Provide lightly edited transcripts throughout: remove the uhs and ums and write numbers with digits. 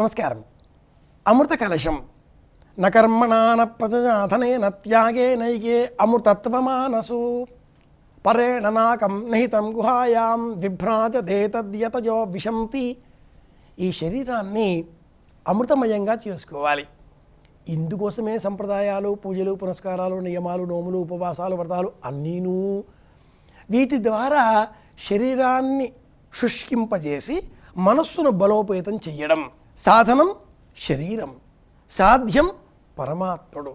నమస్కారం. అమృత కలశం నకర్మణాన ప్రజాధనే నత్యాగే నైకే అమృతత్వమానసు పరేణ నాకం నిహితం గుహాయాం విభ్రాజదేతద్యతయో విశంతి. ఈ శరీరాన్ని అమృతమయంగా చేసుకోవాలి. ఇందుకోసమే సంప్రదాయాలు, పూజలు, పునస్కారాలు, నియమాలు, నోములు, ఉపవాసాలు, వ్రతాలు అన్నీను. వీటి ద్వారా శరీరాన్ని శుష్కింపజేసి మనస్సును బలోపేతం చెయ్యడం. సాధనం శరీరం, సాధ్యం పరమాత్ముడు.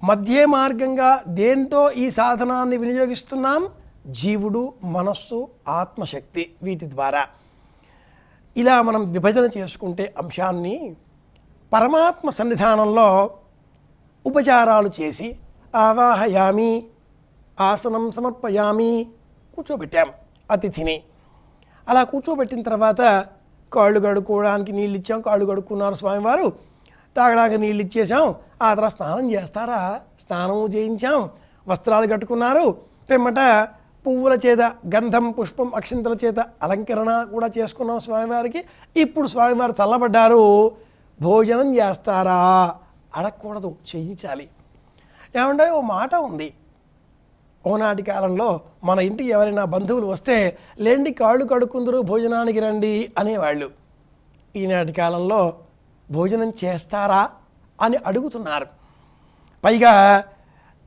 మధ్య మార్గంగా దేంతో ఈ సాధనాన్ని వినియోగిస్తున్నాం? జీవుడు, మనస్సు, ఆత్మశక్తి. వీటి ద్వారా ఇలా మనం విభజన చేసుకుంటే అంశాన్ని పరమాత్మ సన్నిధానంలో ఉపచారాలు చేసి ఆవాహయామి, ఆసనం సమర్పయామి, కూర్చోబెట్టాం అతిథిని. అలా కూర్చోబెట్టిన తర్వాత కాళ్ళు కడుక్కోవడానికి నీళ్ళు ఇచ్చాం. కాళ్ళు కడుక్కున్నారు స్వామివారు. తాగడానికి నీళ్ళు ఇచ్చేసాం. ఆ తర్వాత స్నానం చేస్తారా? స్నానం చేయించాం. వస్త్రాలు కట్టుకున్నారు. పిమ్మట పువ్వుల చేత, గంధం, పుష్పం, అక్షింతల చేత అలంకరణ కూడా చేసుకున్నాం స్వామివారికి. ఇప్పుడు స్వామివారు చల్లబడ్డారు. భోజనం చేస్తారా? అడగకూడదు, చేయించాలి. ఏమంటే ఓ మాట ఉంది. ఓనాటి కాలంలో మన ఇంటికి ఎవరైనా బంధువులు వస్తే లేండి కాళ్ళు కడుక్కుందరు, భోజనానికి రండి అనేవాళ్ళు. ఈనాటి కాలంలో భోజనం చేస్తారా అని అడుగుతున్నారు. పైగా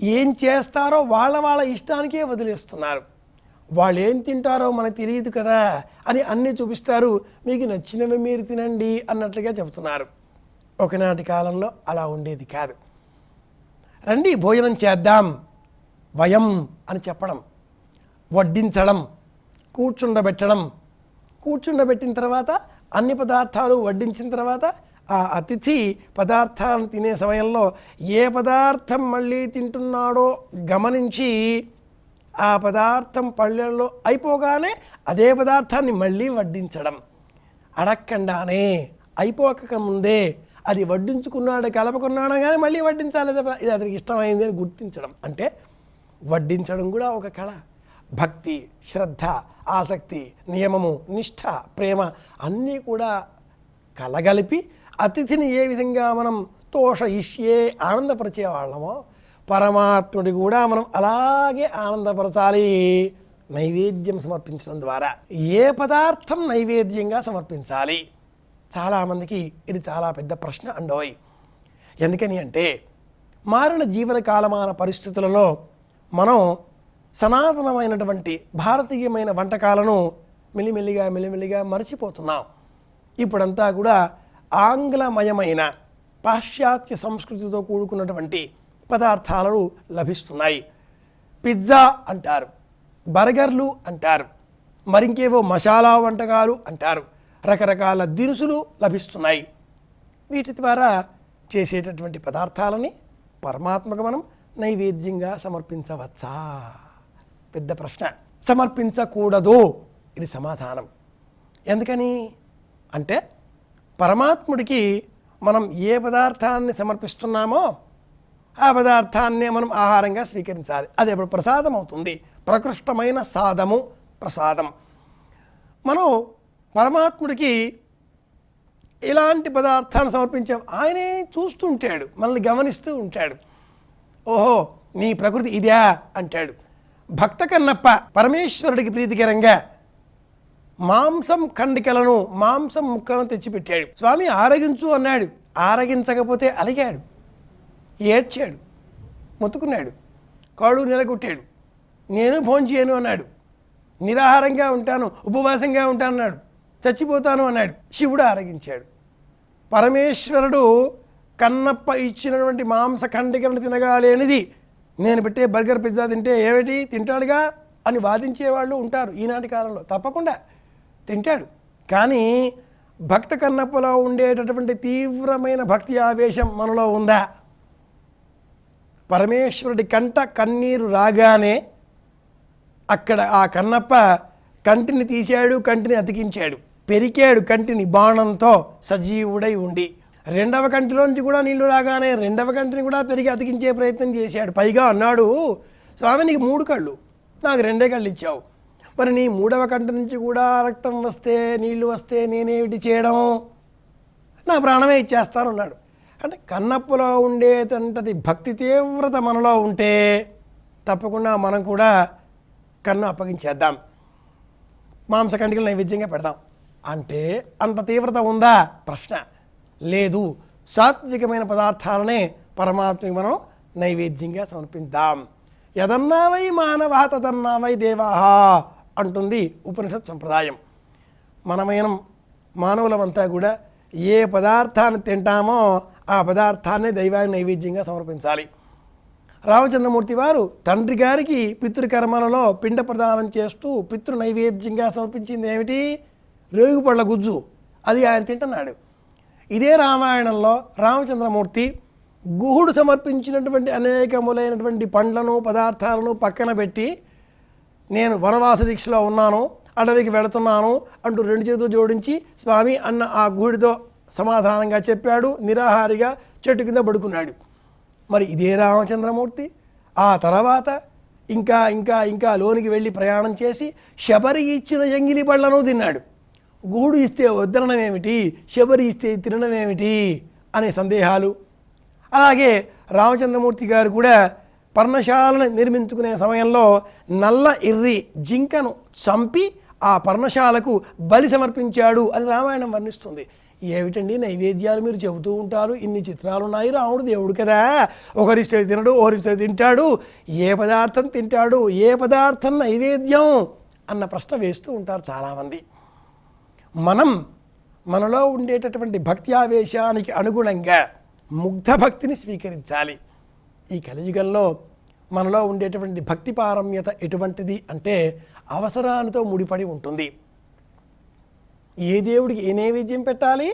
ఏం చేస్తారో వాళ్ళ ఇష్టానికే వదిలేస్తున్నారు. వాళ్ళు ఏం తింటారో మనకు తెలియదు కదా అని అన్నీ చూపిస్తారు. మీకు నచ్చినవి మీరు తినండి అన్నట్లుగా చెబుతున్నారు. ఒకనాటి కాలంలో అలా ఉండేది కాదు. రండి భోజనం చేద్దాం, వయం అని చెప్పడం, వడ్డించడం, కూర్చుండబెట్టిన తర్వాత అన్ని పదార్థాలు వడ్డించిన తర్వాత ఆ అతిథి పదార్థాలను తినే సమయంలో ఏ పదార్థం మళ్ళీ తింటున్నాడో గమనించి ఆ పదార్థం పళ్ళెల్లో అయిపోగానే అదే పదార్థాన్ని మళ్ళీ వడ్డించడం. అడగకుండానే, అయిపోక ముందే అది వడ్డించుకున్నాడు, కలపకున్నాడు కానీ మళ్ళీ వడ్డించాలి, ఇది అతనికి ఇష్టమైంది అని గుర్తించడం. అంటే వడ్డించడం కూడా ఒక కళ. భక్తి, శ్రద్ధ, ఆసక్తి, నియమము, నిష్ఠ, ప్రేమ అన్నీ కూడా కలగలిపి అతిథిని ఏ విధంగా మనం తోషయిష్యే ఆనందపరిచే వాళ్ళమో పరమాత్ముడి కూడా మనం అలాగే ఆనందపరచాలి నైవేద్యం సమర్పించడం ద్వారా. ఏ పదార్థం నైవేద్యంగా సమర్పించాలి? చాలామందికి ఇది చాలా పెద్ద ప్రశ్న అండోయ్. ఎందుకని అంటే మారిన జీవన కాలమాన పరిస్థితులలో మనం సనాతనమైనటువంటి భారతీయమైన వంటకాలను మెల్లిమెల్లిగా మర్చిపోతున్నాం. ఇప్పుడంతా కూడా ఆంగ్లమయమైన పాశ్చాత్య సంస్కృతితో కూడుకున్నటువంటి పదార్థాలు లభిస్తున్నాయి. పిజ్జా అంటారు, బర్గర్లు అంటారు, మరింకేవో మసాలా వంటకాలు అంటారు. రకరకాల దినుసులు లభిస్తున్నాయి. వీటి ద్వారా చేసేటటువంటి పదార్థాలని పరమాత్మకు మనం నైవేద్యంగా సమర్పించవచ్చా? పెద్ద ప్రశ్న. సమర్పించకూడదు, ఇది సమాధానం. ఎందుకని అంటే పరమాత్ముడికి మనం ఏ పదార్థాన్ని సమర్పిస్తున్నామో ఆ పదార్థాన్నే మనం ఆహారంగా స్వీకరించాలి. అది ఇప్పుడు ప్రసాదం అవుతుంది. ప్రకృష్టమైన సాదము ప్రసాదం. మనం పరమాత్ముడికి ఇలాంటి పదార్థాన్ని సమర్పించాం. ఆయనే చూస్తూ ఉంటాడు, మనల్ని గమనిస్తూ ఉంటాడు. ఓహో నీ ప్రకృతి ఇదా అంటాడు. భక్త కన్నప్ప పరమేశ్వరుడికి ప్రీతికరంగా మాంసం ఖండికలను, మాంసం ముక్కలను తెచ్చిపెట్టాడు. స్వామి ఆరగించు అన్నాడు. ఆరగించకపోతే అలిగాడు, ఏడ్చాడు, మొత్తుకున్నాడు, కాళ్ళు నిలగొట్టాడు. నేను భోంచేయను అన్నాడు. నిరాహారంగా ఉంటాను, ఉపవాసంగా ఉంటాను అన్నాడు. చచ్చిపోతాను అన్నాడు. శివుడు ఆరగించాడు. పరమేశ్వరుడు కన్నప్ప ఇచ్చినటువంటి మాంస ఖండికలను తినగాలేనిది నేను పెట్టే బర్గర్, పిజ్జా తింటే ఏమిటి తింటాడుగా అని వాదించేవాళ్ళు ఉంటారు ఈనాటి కాలంలో. తప్పకుండా తింటాడు. కానీ భక్త కన్నప్పలో ఉండేటటువంటి తీవ్రమైన భక్తి ఆవేశం మనలో ఉందా? పరమేశ్వరుడి కంట కన్నీరు రాగానే అక్కడ ఆ కన్నప్ప కంటిని తీశాడు, కంటిని అతికించాడు, పెరికాడు కంటిని బాణంతో సజీవుడై ఉండి. రెండవ కంటిలోంచి కూడా నీళ్లు రాగానే రెండవ కంటిని కూడా పెరిగి అతికించే ప్రయత్నం చేశాడు. పైగా అన్నాడు, స్వామి నీకు 3 కళ్ళు, నాకు 2 కళ్ళు ఇచ్చావు, మరి నీ 3వ కంటి నుంచి కూడా రక్తం వస్తే, నీళ్లు వస్తే నేనేమిటి చేయడం? నా ప్రాణమే ఇచ్చేస్తాను అన్నాడు. అంటే కన్నప్పలో ఉండేటంతటి భక్తి తీవ్రత మనలో ఉంటే తప్పకుండా మనం కూడా కన్ను అప్పగించేద్దాం, మాంసకంటికలు నైవేద్యంగా పెడదాం. అంటే అంత తీవ్రత ఉందా ప్రశ్న లేదు. సాత్వికమైన పదార్థాలనే పరమాత్మకి మనం నైవేద్యంగా సమర్పిద్దాం. యదన్నా వై మానవ తదన్నా వై దేవాహ అంటుంది ఉపనిషత్ సంప్రదాయం. మనమైన మానవులమంతా కూడా ఏ పదార్థాన్ని తింటామో ఆ పదార్థాన్ని దైవానికి నైవేద్యంగా సమర్పించాలి. రామచంద్రమూర్తి వారు తండ్రి గారికి పితృకర్మలలో పిండ ప్రదానం చేస్తూ పితృ నైవేద్యంగా సమర్పించింది ఏమిటి? రేగుపళ్ళ గుజ్జు. అది ఆయన తింటున్నాడు. ఇదే రామాయణంలో రామచంద్రమూర్తి గుహుడు సమర్పించినటువంటి అనేకములైనటువంటి పండ్లను పదార్థాలను పక్కన పెట్టి నేను వనవాస దీక్షలో ఉన్నాను, అడవికి వెళుతున్నాను అంటూ 2 చేతులు జోడించి స్వామి అన్న ఆ గుహుడితో సమాధానంగా చెప్పాడు. నిరాహారిగా చెట్టు కింద పడుకున్నాడు. మరి ఇదే రామచంద్రమూర్తి ఆ తర్వాత ఇంకా ఇంకా ఇంకా లోనికి వెళ్ళి ప్రయాణం చేసి శబరి ఇచ్చిన ఎంగిలి పళ్ళను తిన్నాడు. గుహుడు ఇస్తే వద్దనడం ఏమిటి, శబరి ఇస్తే తినడం ఏమిటి అనే సందేహాలు. అలాగే రామచంద్రమూర్తి గారు కూడా పర్ణశాలను నిర్మించుకునే సమయంలో నల్ల ఎర్రి జింకను చంపి ఆ పర్ణశాలకు బలి సమర్పించాడు అని రామాయణం వర్ణిస్తుంది. ఏమిటండి నైవేద్యాలు మీరు చెబుతూ ఉంటారు, ఇన్ని చిత్రాలు ఉన్నాయి, రాముడు దేవుడు కదా, ఒకరిస్తే తినడు ఒకరిస్తే తింటాడు, ఏ పదార్థం తింటాడు, ఏ పదార్థం నైవేద్యం అన్న ప్రశ్న వేస్తూ ఉంటారు చాలామంది. మనం మనలో ఉండేటటువంటి భక్తి ఆవేశానికి అనుగుణంగా ముగ్ధ భక్తిని స్వీకరించాలి. ఈ కలియుగంలో మనలో ఉండేటువంటి భక్తి పారమ్యత ఎటువంటిది అంటే అవసరాలతో ముడిపడి ఉంటుంది. ఏ దేవుడికి ఏ నైవేద్యం పెట్టాలి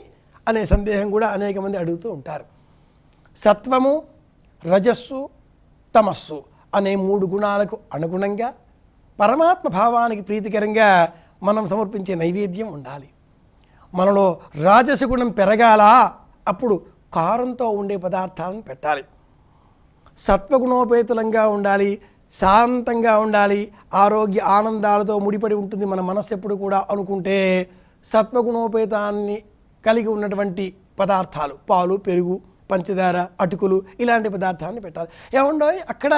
అనే సందేహం కూడా అనేక మంది అడుగుతూ ఉంటారు. సత్వము, రజస్సు, తమస్సు అనే 3 గుణాలకు అనుగుణంగా పరమాత్మ భావానికి ప్రీతికరంగా మనం సమర్పించే నైవేద్యం ఉండాలి. మనలో రాజస గుణం పెరగాల, అప్పుడు కారంతో ఉండే పదార్థాలను పెట్టాలి. సత్వగుణోపేతులంగా ఉండాలి, శాంతంగా ఉండాలి, ఆరోగ్య ఆనందాలతో ముడిపడి ఉంటుంది మన మనస్సు ఎప్పుడు కూడా అనుకుంటే సత్వగుణోపేతాన్ని కలిగి ఉన్నటువంటి పదార్థాలు పాలు, పెరుగు, పంచదార, అటుకులు ఇలాంటి పదార్థాన్ని పెట్టాలి. ఏమండో అక్కడ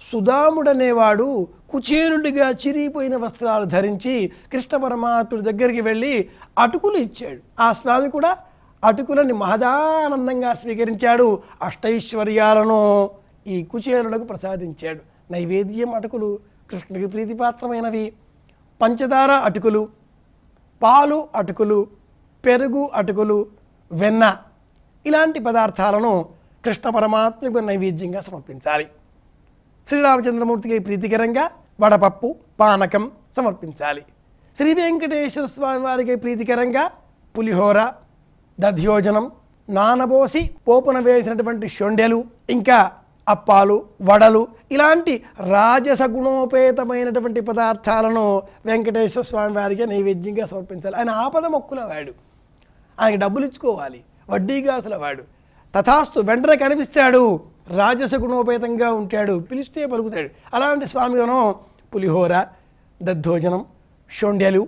సుధాముడనేవాడు కుచేరుడిగా చిరిగిపోయిన వస్త్రాలు ధరించి కృష్ణ పరమాత్ముడి దగ్గరికి వెళ్ళి అటుకులు ఇచ్చాడు. ఆ స్వామి కూడా అటుకులని మహదానందంగా స్వీకరించాడు. అష్టైశ్వర్యాలను ఈ కుచేరులకు ప్రసాదించాడు. నైవేద్యం అటుకులు కృష్ణుడికి ప్రీతిపాత్రమైనవి. పంచదార అటుకులు, పాలు అటుకులు, పెరుగు అటుకులు, వెన్న ఇలాంటి పదార్థాలను కృష్ణ పరమాత్మకు నైవేద్యంగా సమర్పించాలి. శ్రీరామచంద్రమూర్తికి ప్రీతికరంగా వడపప్పు, పానకం సమర్పించాలి. శ్రీ వెంకటేశ్వర స్వామి వారికి ప్రీతికరంగా పులిహోర, దధ్యోజనం, నానబోసి పోపున వేసినటువంటి షొండెలు, ఇంకా అప్పాలు, వడలు ఇలాంటి రాజస గుణోపేతమైనటువంటి పదార్థాలను వెంకటేశ్వర స్వామి వారికి నైవేద్యంగా సమర్పించాలి. ఆయన ఆపద మొక్కుల వాడు, ఆయనకి డబ్బులు ఇచ్చుకోవాలి, వడ్డీగాసుల వాడు. తథాస్తు వెంటనే కనిపిస్తాడు, రాజస గుణోపేతంగా ఉంటాడు, పిలిస్తే పలుకుతాడు. అలాంటి స్వామి మనం పులిహోర, దద్దోజనం, షొండెలు,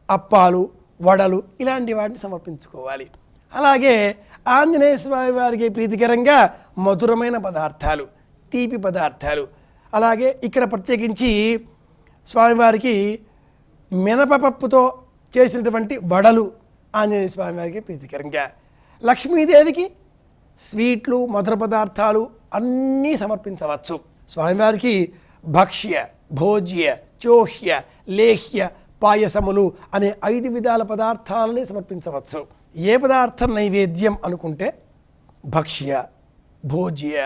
అప్పాలు, వడలు ఇలాంటి వాటిని సమర్పించుకోవాలి. అలాగే ఆంజనేయ స్వామి వారికి ప్రీతికరంగా మధురమైన పదార్థాలు, తీపి పదార్థాలు. అలాగే ఇక్కడ ప్రత్యేకించి స్వామివారికి మినపపప్పుతో చేసినటువంటి వడలు ఆంజనేయ స్వామి వారికి ప్రీతికరంగా. లక్ష్మీదేవికి స్వీట్లు, మధుర పదార్థాలు అన్నీ సమర్పించవచ్చు. స్వామివారికి భక్ష్య, భోజ్య, చోహ్య, లేహ్య, పాయసములు అనే 5 విధాల పదార్థాలని సమర్పించవచ్చు. ఏ పదార్థం నైవేద్యం అనుకుంటే భక్ష్య, భోజ్య,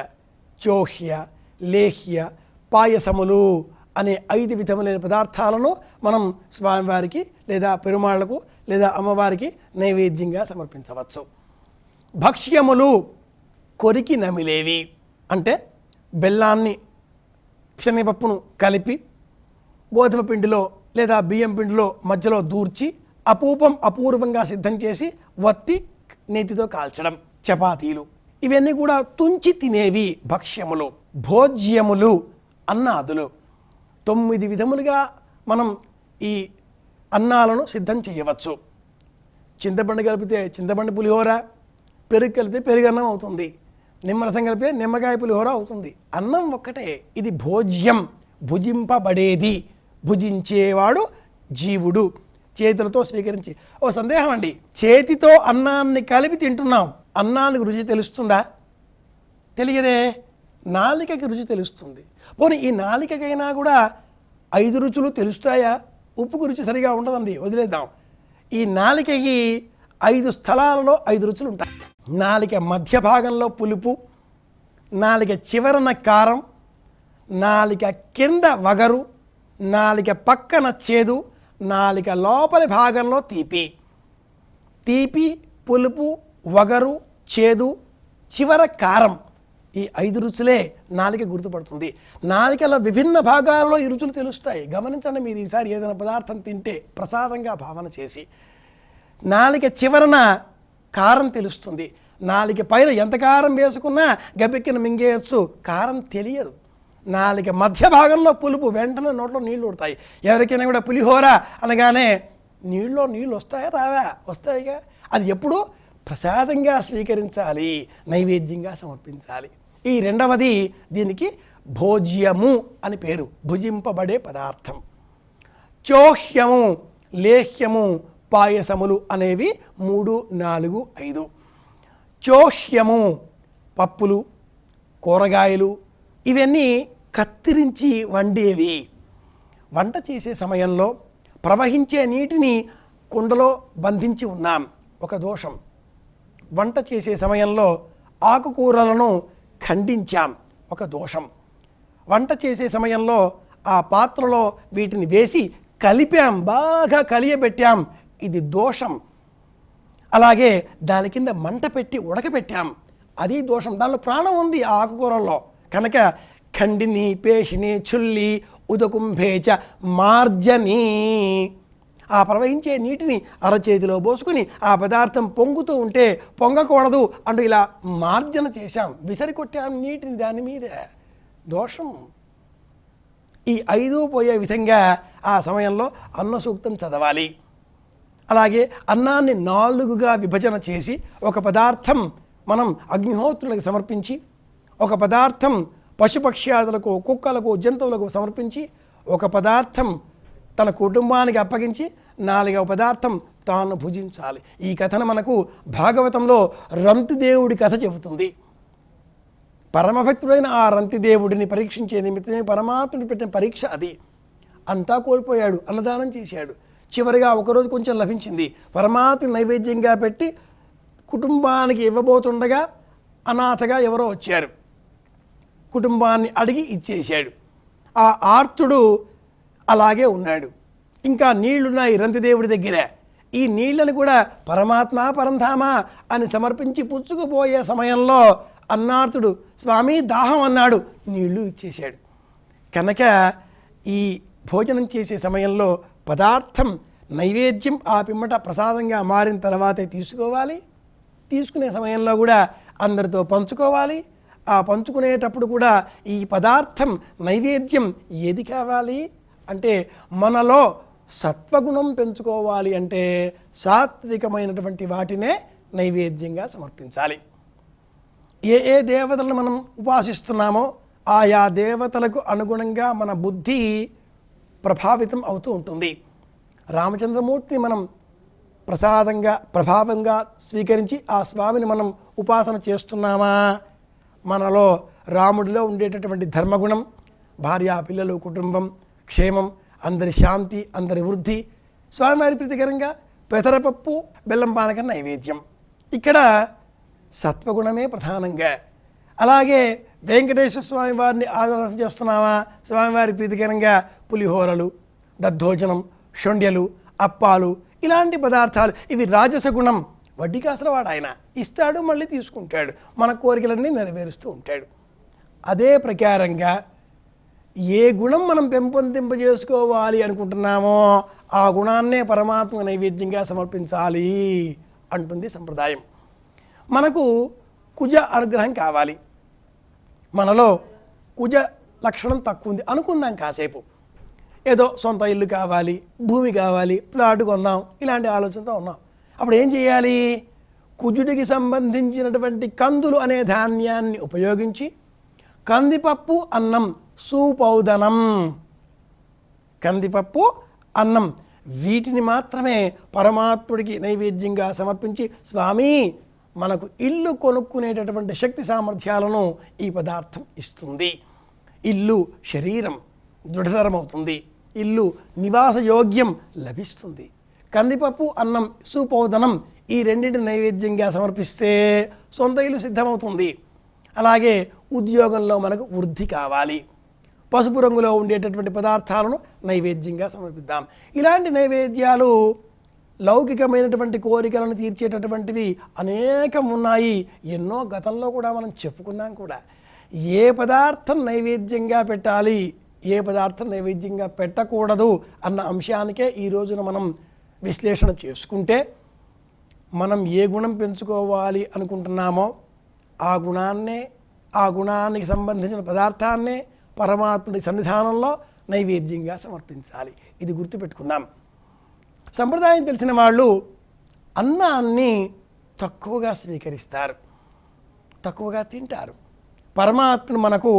చోహ్య, లేహ్య, పాయసములు అనే 5 విధములైన పదార్థాలను మనం స్వామివారికి లేదా పెరుమాళ్లకు లేదా అమ్మవారికి నైవేద్యంగా సమర్పించవచ్చు. భక్ష్యములు కొరికి నమిలేవి అంటే బెల్లాన్ని, శనగపప్పును కలిపి గోధుమ పిండిలో లేదా బియ్యం పిండిలో మధ్యలో దూర్చి అపూర్వంగా సిద్ధం చేసి వత్తి నేతితో కాల్చడం. చపాతీలు ఇవన్నీ కూడా తుంచి తినేవి భక్ష్యములు. భోజ్యములు అన్నాదులు 9 విధములుగా మనం ఈ అన్నాలను సిద్ధం చేయవచ్చు. చింతపండు కలిపితే చింతపండు పులిహోర, పెరుగు కలిపితే పెరుగన్నం అవుతుంది, నిమ్మరసం కలిపితే నిమ్మకాయ పులిహోర అవుతుంది. అన్నం ఒక్కటే. ఇది భోజ్యం, భుజింపబడేది. భుజించేవాడు జీవుడు, చేతులతో స్వీకరించి. ఓ సందేహం అండి, చేతితో అన్నాన్ని కలిపి తింటున్నాం, అన్నానికి రుచి తెలుస్తుందా? తెలియదే. నాలికకి రుచి తెలుస్తుంది. పోనీ ఈ నాలికకైనా కూడా 5 రుచులు తెలుస్తాయా? ఉప్పుకు రుచి సరిగా ఉండదండి, వదిలేద్దాం. ఈ నాలికకి 5 స్థలాలలో 5 రుచులు ఉంటాయి. నాలిక మధ్య భాగంలో పులుపు, నాలిక చివరన కారం, నాలిక కింద వగరు, నాలిక పక్కన చేదు, నాలిక లోపలి భాగంలో తీపి. తీపి, పులుపు, వగరు, చేదు, చివర కారం. ఈ 5 రుచులే నాలిక గుర్తుపడుతుంది. నాలికల విభిన్న భాగాల్లో ఈ రుచులు తెలుస్తాయి. గమనించండి, మీరు ఈసారి ఏదైనా పదార్థం తింటే ప్రసాదంగా భావన చేసి, నాలిక చివరన కారం తెలుస్తుంది. నాలిక పైన ఎంత కారం వేసుకున్నా గబెక్కిన మింగేయచ్చు, కారం తెలియదు. నాలిక మధ్య భాగంలో పులుపు, వెంటనే నోట్లో నీళ్లు ఉడతాయి. ఎవరికైనా కూడా పులిహోర అనగానే నీళ్ళు వస్తాయా? రావా? వస్తాయిగా. అది ఎప్పుడు ప్రసాదంగా స్వీకరించాలి, నైవేద్యంగా సమర్పించాలి. ఈ రెండవది, దీనికి భోజ్యము అని పేరు, భుజింపబడే పదార్థం. చోహ్యము, లేహ్యము, పాయసములు అనేవి 3, 4, 5. చోహ్యము పప్పులు, కూరగాయలు, ఇవన్నీ కత్తిరించి వండేవి. వంట చేసే సమయంలో ప్రవహించే నీటిని కుండలో బంధించి ఉన్నాం, ఒక దోషం. వంట చేసే సమయంలో ఆకుకూరలను ఖండించాం, ఒక దోషం. వంట చేసే సమయంలో ఆ పాత్రలో వీటిని వేసి కలిపాం, బాగా కలియబెట్టాం, ఇది దోషం. అలాగే దాని కింద మంట పెట్టి ఉడకబెట్టాం, అది దోషం. దానిలో ప్రాణం ఉంది ఆ ఆకుకూరల్లో. కనుక ఖండిని, పేషిని, చుల్లి, ఉదకుంభేచ, మార్జని, ఆ ప్రవహించే నీటిని అరచేతిలో పోసుకుని ఆ పదార్థం పొంగుతూ ఉంటే పొంగకూడదు అంటూ ఇలా మార్జన చేశాం, విసరి కొట్టాం నీటిని దాని మీద, దోషం. ఈ 5 పోయే విధంగా ఆ సమయంలో అన్న సూక్తం చదవాలి. అలాగే అన్నాన్ని 4గా విభజన చేసి, ఒక పదార్థం మనం అగ్నిహోత్రులకు సమర్పించి, ఒక పదార్థం పశుపక్ష్యాదులకు, కుక్కలకు, జంతువులకు సమర్పించి, ఒక పదార్థం తన కుటుంబానికి అప్పగించి, 4వ పదార్థం తాను భుజించాలి. ఈ కథను మనకు భాగవతంలో రంతిదేవుడి కథ చెబుతుంది. పరమభక్తుడైన ఆ రంతిదేవుడిని పరీక్షించే నిమిత్తమే పరమాత్ముడు పెట్టిన పరీక్ష అది. అంతా కోల్పోయాడు, అన్నదానం చేశాడు. చివరిగా ఒకరోజు కొంచెం లభించింది. పరమాత్మ నైవేద్యంగా పెట్టి కుటుంబానికి ఇవ్వబోతుండగా అనాథగా ఎవరో వచ్చారు, కుటుంబాన్ని అడిగి ఇచ్చేశాడు. ఆ ఆర్తుడు అలాగే ఉన్నాడు. ఇంకా నీళ్లున్నాయి రంతిదేవుడి దగ్గర. ఈ నీళ్లను కూడా పరమాత్మ, పరంధామ అని సమర్పించి పుచ్చుకుపోయే సమయంలో అన్నార్తుడు స్వామి దాహం అన్నాడు, నీళ్లు ఇచ్చేశాడు. కనుక ఈ భోజనం చేసే సమయంలో పదార్థం నైవేద్యం ఆ పిమ్మట ప్రసాదంగా మారిన తర్వాతే తీసుకోవాలి. తీసుకునే సమయంలో కూడా అందరితో పంచుకోవాలి. ఆ పంచుకునేటప్పుడు కూడా ఈ పదార్థం నైవేద్యం ఏది కావాలి అంటే, మనలో సత్వగుణం పెంచుకోవాలి అంటే సాత్వికమైనటువంటి వాటినే నైవేద్యంగా సమర్పించాలి. ఏ దేవతలను మనం ఉపాసిస్తున్నామో ఆయా దేవతలకు అనుగుణంగా మన బుద్ధి ప్రభావితం అవుతూ ఉంటుంది. రామచంద్రమూర్తి మనం ప్రభావంగా స్వీకరించి ఆ స్వామిని మనం ఉపాసన చేస్తున్నామా? మనలో రాముడిలో ఉండేటటువంటి ధర్మగుణం, భార్య, పిల్లలు, కుటుంబం, క్షేమం, అందరి శాంతి, అందరి వృద్ధి, స్వామివారి ప్రీతికరంగా పెసరపప్పు, బెల్లం పానకం నైవేద్యం. ఇక్కడ సత్వగుణమే ప్రధానంగా. అలాగే వెంకటేశ్వర స్వామి వారిని ఆరాధన చేస్తున్నామా? స్వామివారి ప్రీతికరంగా పులిహోరలు, దద్దోజనం, షొండ్యలు, అప్పాలు, ఇలాంటి పదార్థాలు. ఇవి రాజసగుణం. వడ్డీ కాసల వాడు ఆయన, ఇస్తాడు మళ్ళీ తీసుకుంటాడు, మన కోరికలన్నీ నెరవేరుస్తూ ఉంటాడు. అదే ప్రకారంగా ఏ గుణం మనం పెంపొందింపజేసుకోవాలి అనుకుంటున్నామో ఆ గుణాన్నే పరమాత్మ నైవేద్యంగా సమర్పించాలి అంటుంది సంప్రదాయం. మనకు కుజ అనుగ్రహం కావాలి. మనలో కుజ లక్షణం తక్కువ ఉంది అనుకుందాం కాసేపు. ఏదో సొంత ఇల్లు కావాలి, భూమి కావాలి, ప్లాట్ కొందాం, ఇలాంటి ఆలోచనతో ఉన్నాం. అప్పుడు ఏం చేయాలి? కుజుడికి సంబంధించినటువంటి కందులు అనే ధాన్యాన్ని ఉపయోగించి కందిపప్పు అన్నం సూపౌదనం, కందిపప్పు అన్నం వీటిని మాత్రమే పరమాత్ముడికి నైవేద్యంగా సమర్పించి, స్వామి మనకు ఇల్లు కొనుక్కునేటటువంటి శక్తి సామర్థ్యాలను ఈ పదార్థం ఇస్తుంది. ఇల్లు శరీరం దృఢతరమవుతుంది, ఇల్లు నివాసయోగ్యం లభిస్తుంది. కందిపప్పు అన్నం సూపౌదనం ఈ రెండింటిని నైవేద్యంగా సమర్పిస్తే సొంత ఇల్లు సిద్ధమవుతుంది. అలాగే ఉద్యోగంలో మనకు వృద్ధి కావాలి, పసుపు రంగులో ఉండేటటువంటి పదార్థాలను నైవేద్యంగా సమర్పిద్దాం. ఇలాంటి నైవేద్యాలు లౌకికమైనటువంటి కోరికలను తీర్చేటటువంటివి అనేకం ఉన్నాయి. ఎన్నో గతంలో కూడా మనం చెప్పుకున్నాం కూడా. ఏ పదార్థం నైవేద్యంగా పెట్టాలి, ఏ పదార్థం నైవేద్యంగా పెట్టకూడదు అన్న అంశానికే ఈ రోజున మనం విశ్లేషణ చేసుకుంటే, మనం ఏ గుణం పెంచుకోవాలి అనుకుంటున్నామో ఆ గుణానికి సంబంధించిన పదార్థాన్నే పరమాత్ముడి సన్నిధానంలో నైవేద్యంగా సమర్పించాలి. ఇది గుర్తుపెట్టుకుందాం. సంప్రదాయం తెలిసిన వాళ్ళు అన్నాన్ని తక్కువగా స్వీకరిస్తారు, తక్కువగా తింటారు. పరమాత్ముడు మనకు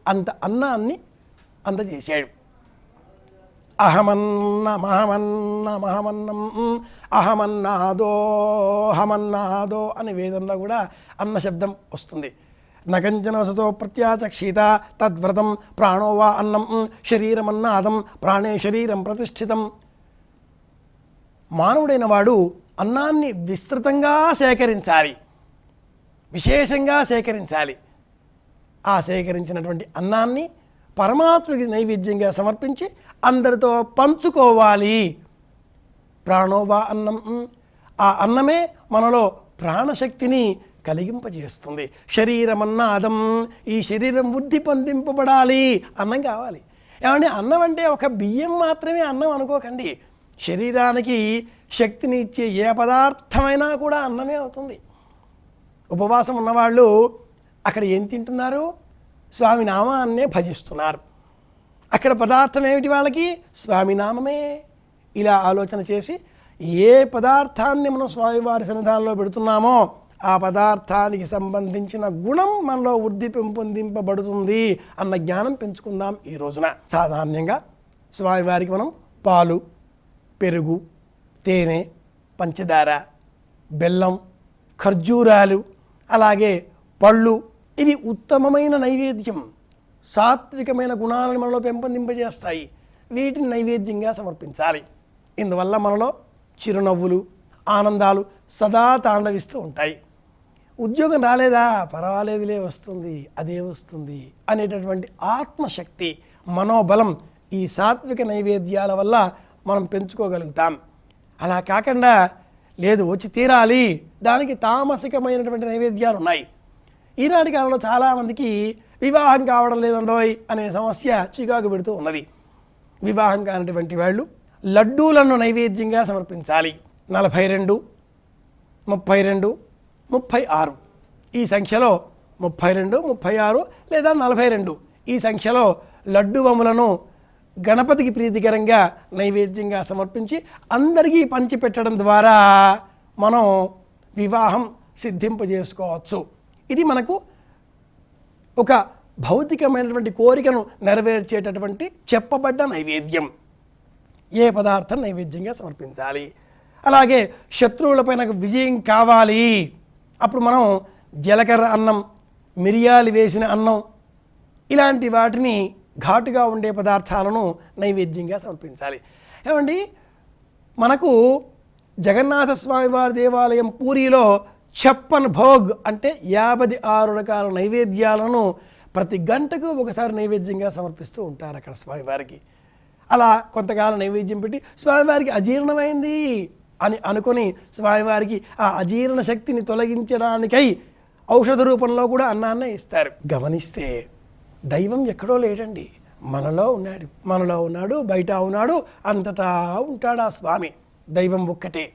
అంత అన్నాన్ని అందజేశాడు. అహమన్నం అహమన్నాదో అని వేదంలో కూడా అన్న శబ్దం వస్తుంది. నకంచన వసతో ప్రత్యాచక్షిత తద్వ్రతం ప్రాణో వా అన్నం శరీరమన్నాదం ప్రాణే శరీరం ప్రతిష్ఠితం. మానవుడైన వాడు అన్నాన్ని విస్తృతంగా సేకరించాలి, విశేషంగా సేకరించాలి. ఆ సేకరించినటువంటి అన్నాన్ని పరమాత్మకి నైవేద్యంగా సమర్పించి అందరితో పంచుకోవాలి. ప్రాణోవా అన్నం, ఆ అన్నమే మనలో ప్రాణశక్తిని కలిగింపజేస్తుంది. శరీరమన్నాదం, ఈ శరీరం వృద్ధి పొందింపబడాలి, అన్నం కావాలి. ఏమంటే అన్నం అంటే ఒక బియ్యం మాత్రమే అన్నం అనుకోకండి. శరీరానికి శక్తిని ఇచ్చే ఏ పదార్థమైనా కూడా అన్నమే అవుతుంది. ఉపవాసం ఉన్నవాళ్ళు అక్కడ ఏం తింటున్నారు? స్వామి నామాన్నే భజిస్తున్నారు. అక్కడ పదార్థం ఏమిటి వాళ్ళకి? స్వామి నామమే. ఇలా ఆలోచన చేసి ఏ పదార్థాన్ని మనం స్వామివారి సన్నిధానంలో పెడుతున్నామో ఆ పదార్థానికి సంబంధించిన గుణం మనలో వృద్ధి పెంపొందింపబడుతుంది అన్న జ్ఞానం పెంచుకుందాం ఈ రోజున. సాధారణంగా స్వామివారికి మనం పాలు, పెరుగు, తేనె, పంచదార, బెల్లం, ఖర్జూరాలు, అలాగే పళ్ళు, ఇవి ఉత్తమమైన నైవేద్యం. సాత్వికమైన గుణాలను మనలో పెంపొందింపజేస్తాయి. వీటిని నైవేద్యంగా సమర్పించాలి. ఇందువల్ల మనలో చిరునవ్వులు, ఆనందాలు సదా తాండవిస్తూ ఉంటాయి. ఉద్యోగం రాలేదా, పర్వాలేదులే, వస్తుంది, అదే వస్తుంది అనేటటువంటి ఆత్మశక్తి, మనోబలం ఈ సాత్విక నైవేద్యాల వల్ల మనం పెంచుకోగలుగుతాం. అలా కాకుండా లేదు వచ్చి తీరాలి, దానికి తామసికమైనటువంటి నైవేద్యాలు ఉన్నాయి. ఈనాటి కాలంలో చాలామందికి వివాహం కావడం లేదండోయ్ అనే సమస్య చికాకు పెడుతూ ఉన్నది. వివాహం కానటువంటి వాళ్ళు లడ్డూలను నైవేద్యంగా సమర్పించాలి. 42, 32, 36 ఈ సంఖ్యలో 32, 36 లేదా 42 ఈ సంఖ్యలో లడ్డూవములను గణపతికి ప్రీతికరంగా నైవేద్యంగా సమర్పించి అందరికీ పంచిపెట్టడం ద్వారా మనం వివాహం సిద్ధింపజేసుకోవచ్చు. ఇది మనకు ఒక భౌతికమైనటువంటి కోరికను నెరవేర్చేటటువంటి చెప్పబడ్డ నైవేద్యం. ఏ పదార్థం నైవేద్యంగా సమర్పించాలి. అలాగే శత్రువులపైన విజయం కావాలి, అప్పుడు మనం జీలకర్ర అన్నం, మిరియాలు వేసిన అన్నం, ఇలాంటి వాటిని ఘాటుగా ఉండే పదార్థాలను నైవేద్యంగా సమర్పించాలి. ఏమండి, మనకు జగన్నాథ స్వామివారి దేవాలయం పూరిలో 56 భోగ్ అంటే 56 రకాల నైవేద్యాలను ప్రతి గంటకు ఒకసారి నైవేద్యంగా సమర్పిస్తూ ఉంటారు అక్కడ స్వామివారికి. అలా కొంతకాలం నైవేద్యం పెట్టి స్వామివారికి అజీర్ణమైంది అని అనుకొని స్వామివారికి ఆ అజీర్ణ శక్తిని తొలగించడానికై ఔషధ రూపంలో కూడా అన్నాన్నే ఇస్తారు. గమనిస్తే దైవం ఎక్కడో లేడండి, మనలో ఉన్నాడు. మనలో ఉన్నాడు, బయట ఉన్నాడు, అంతటా ఉంటాడు ఆ స్వామి. దైవం ఒక్కటే.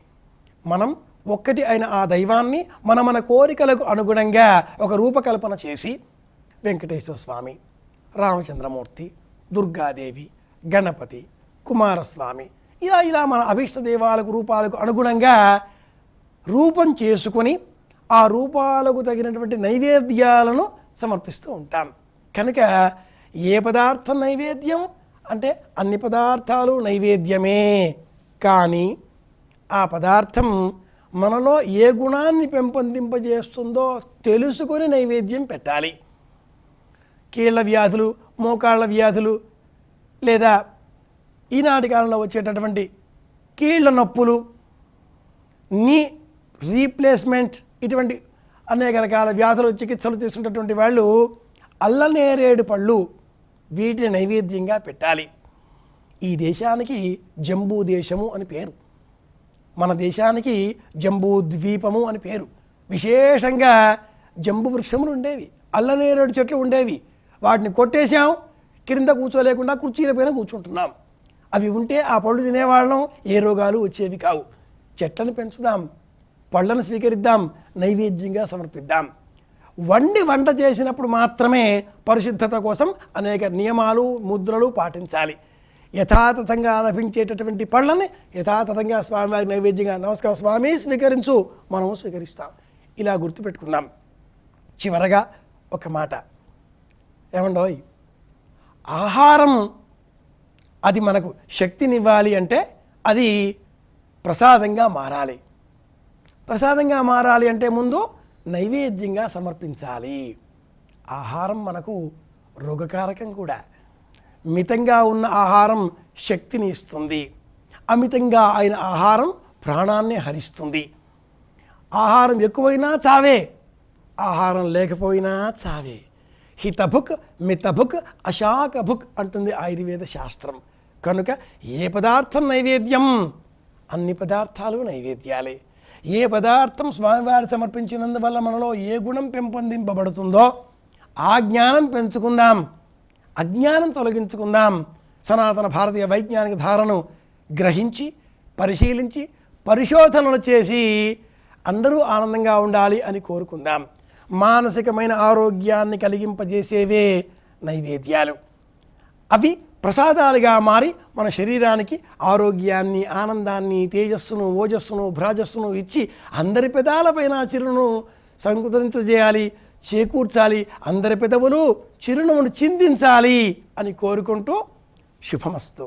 మనం ఒక్కటి అయిన ఆ దైవాన్ని మన కోరికలకు అనుగుణంగా ఒక రూపకల్పన చేసి వెంకటేశ్వర స్వామి, రామచంద్రమూర్తి, దుర్గాదేవి, గణపతి, కుమారస్వామి ఇలా మన అభీష్ట దేవాలకు రూపాలకు అనుగుణంగా రూపం చేసుకొని ఆ రూపాలకు తగినటువంటి నైవేద్యాలను సమర్పిస్తూ ఉంటాం. కనుక ఏ పదార్థం నైవేద్యం అంటే అన్ని పదార్థాలు నైవేద్యమే. కానీ ఆ పదార్థం మనలో ఏ గుణాన్ని పెంపొందింపజేస్తుందో తెలుసుకొని నైవేద్యం పెట్టాలి. కీళ్ళ వ్యాధులు, మోకాళ్ళ వ్యాధులు, లేదా ఈనాటి కాలంలో వచ్చేటటువంటి కీళ్ళ నొప్పులు, నీ రీప్లేస్మెంట్, ఇటువంటి అనేక రకాల వ్యాధులు చికిత్సలు తీసుకున్నటువంటి వాళ్ళు అల్లనేరేడు పళ్ళు వీటిని నైవేద్యంగా పెట్టాలి. ఈ దేశానికి జంబూ దేశము అని పేరు. మన దేశానికి జంబూ ద్వీపము అని పేరు. విశేషంగా జంబు వృక్షములు ఉండేవి, అల్లనేరేడు చెట్లు ఉండేవి. వాటిని కొట్టేశాం, క్రింద కూర్చోలేకుండా కుర్చీల పైన కూర్చుంటున్నాం. అవి ఉంటే ఆ పళ్ళు తినేవాళ్ళం, ఏ రోగాలు వచ్చేవి కావు. చెట్లను పెంచుదాం, పళ్ళను స్వీకరిద్దాం, నైవేద్యంగా సమర్పిద్దాం. వంట చేసినప్పుడు మాత్రమే పరిశుద్ధత కోసం అనేక నియమాలు, ముద్రలు పాటించాలి. యథాతథంగా లభించేటటువంటి పళ్ళని యథాతథంగా స్వామివారికి నైవేద్యంగా నమస్కారం స్వామి స్వీకరించు, మనము స్వీకరిస్తాం. ఇలా గుర్తుపెట్టుకుందాం. చివరగా ఒక మాట, ఏమండోయ్, ఆహారం అది మనకు శక్తినివ్వాలి అంటే అది ప్రసాదంగా మారాలి. ప్రసాదంగా మారాలి అంటే ముందు నైవేద్యంగా సమర్పించాలి. ఆహారం మనకు రోగకారకం కూడా. మితంగా ఉన్న ఆహారం శక్తిని ఇస్తుంది, అమితంగా అయిన ఆహారం ప్రాణాన్ని హరిస్తుంది. ఆహారం ఎక్కువైనా చావే, ఆహారం లేకపోయినా చావే. హితభుక్ మితభుక్ అశాకభుక్ అంటుంది ఆయుర్వేద శాస్త్రం. కనుక ఏ పదార్థం నైవేద్యం, అన్ని పదార్థాలు నైవేద్యాలే. ఏ పదార్థం స్వామివారి సమర్పించినందువల్ల మనలో ఏ గుణం పెంపొందింపబడుతుందో ఆ జ్ఞానం పెంచుకుందాం, అజ్ఞానం తొలగించుకుందాం. సనాతన భారతీయ వైజ్ఞానిక ధారను గ్రహించి, పరిశీలించి, పరిశోధనలు చేసి అందరూ ఆనందంగా ఉండాలి అని కోరుకుందాం. మానసికమైన ఆరోగ్యాన్ని కలిగింపజేసేవే నైవేద్యాలు. అవి ప్రసాదాలుగా మారి మన శరీరానికి ఆరోగ్యాన్ని, ఆనందాన్ని, తేజస్సును, ఓజస్సును, భ్రాజస్సును ఇచ్చి అందరి పెదాలపైన చిరును సంకుచింపజేయాలి, చేకూర్చాలి. అందరి పెదవులు చిరునవ్వును చిందించాలి అని కోరుకుంటూ శుభమస్తు.